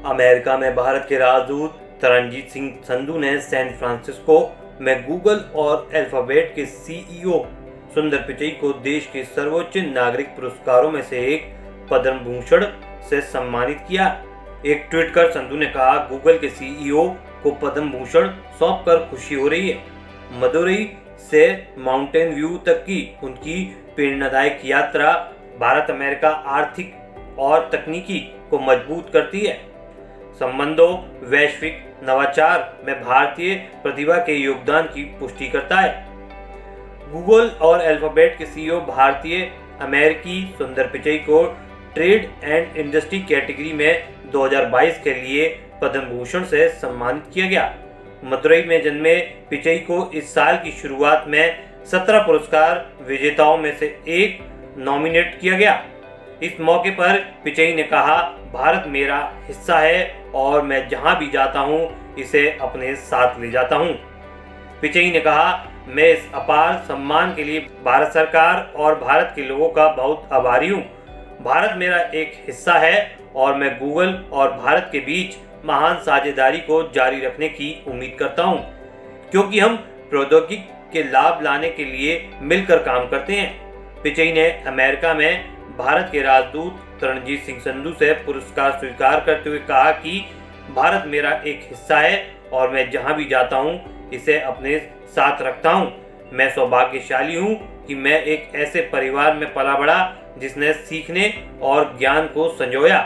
America में भारत के राजदूत तरनजीत सिंह संधू ने सैन फ्रांसिस्को में गूगल और अल्फाबेट के सीईओ सुंदर पिचई को देश के सर्वोच्च नागरिक पुरस्कारों में से एक पद्म भूषण से सम्मानित किया। एक ट्वीट कर संधू ने कहा, गूगल के सीईओ को पद्म भूषण सौंपकर खुशी हो रही है। मदुरई से माउंटेन व्यू तक की उनकी प्रेरणादायक यात्रा भारत अमेरिका आर्थिक और तकनीकी को मजबूत करती है। संबंधों वैश्विक नवाचार में भारतीय प्रतिभा के योगदान की पुष्टि करता है। गूगल और अल्फाबेट के सीईओ भारतीय अमेरिकी सुंदर पिचई को ट्रेड एंड इंडस्ट्री कैटेगरी में 2022 के लिए पद्म भूषण से सम्मानित किया गया। मदुरई में जन्मे पिचई को इस साल की शुरुआत में 17 पुरस्कार विजेताओं में से एक नॉमिनेट किया गया। इस मौके पर पिचई ने कहा, भारत मेरा हिस्सा है और मैं जहां भी जाता हूं इसे अपने साथ ले जाता हूं। पिचई ने कहा, मैं इस अपार सम्मान के लिए भारत सरकार और भारत के लोगों का बहुत आभारी हूं। भारत मेरा एक हिस्सा है और मैं गूगल और भारत के बीच महान साझेदारी को जारी रखने की उम्मीद करता हूं, क्योंकि हम प्रौद्योगिकी के लाभ लाने के लिए मिलकर काम करते हैं। पिचई ने अमेरिका में भारत के राजदूत तरनजीत सिंह संधू से पुरस्कार स्वीकार करते हुए कहा कि भारत मेरा एक हिस्सा है और मैं जहां भी जाता हूं इसे अपने साथ रखता हूं। मैं सौभाग्यशाली हूं कि मैं एक ऐसे परिवार में पला बढ़ा जिसने सीखने और ज्ञान को संजोया।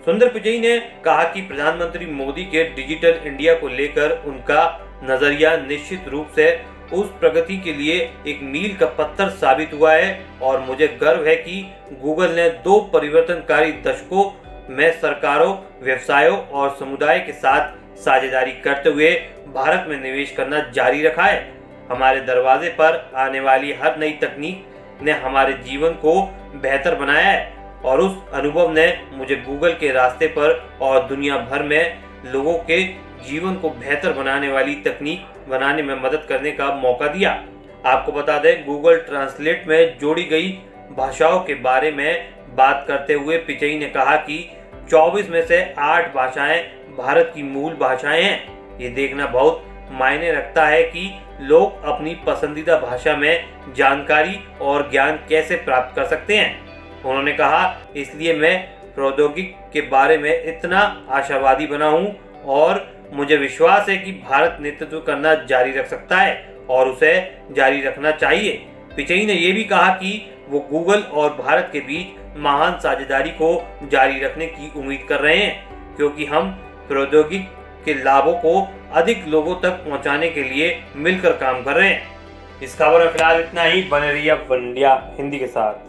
सुंदर पिचई ने कहा कि प्रधानमंत्री मोदी के डिजिटल इंडिया को लेकर उनका नजरिया निश्चित रूप से उस प्रगति के लिए एक मील का पत्थर साबित हुआ है और मुझे गर्व है कि गूगल ने 2 परिवर्तनकारी दशकों में सरकारों, व्यवसायों और समुदाय के साथ साझेदारी करते हुए भारत में निवेश करना जारी रखा है। हमारे दरवाजे पर आने वाली हर नई तकनीक ने हमारे जीवन को बेहतर बनाया है और उस अनुभव ने मुझे गूगल के रास्ते पर और दुनिया भर में लोगों के जीवन को बेहतर बनाने वाली तकनीक बनाने में मदद करने का मौका दिया। आपको बता दें, गूगल ट्रांसलेट में जोड़ी गई भाषाओं के बारे में बात करते हुए पिचई ने कहा कि 24 में से 8 भाषाएं भारत की मूल भाषाएं हैं। ये देखना बहुत मायने रखता है कि लोग अपनी पसंदीदा भाषा में जानकारी और ज्ञान कैसे प्राप्त कर सकते हैं। उन्होंने कहा, इसलिए मैं प्रौद्योगिकी के बारे में इतना आशावादी बना हूं और मुझे विश्वास है कि भारत नेतृत्व करना जारी रख सकता है और उसे जारी रखना चाहिए। पिचई ने यह भी कहा कि वो गूगल और भारत के बीच महान साझेदारी को जारी रखने की उम्मीद कर रहे हैं, क्योंकि हम प्रौद्योगिकी के लाभों को अधिक लोगों तक पहुंचाने के लिए मिलकर काम कर रहे हैं। इस खबर में फिलहाल इतना ही। बने रहिए अब इंडिया हिंदी के साथ।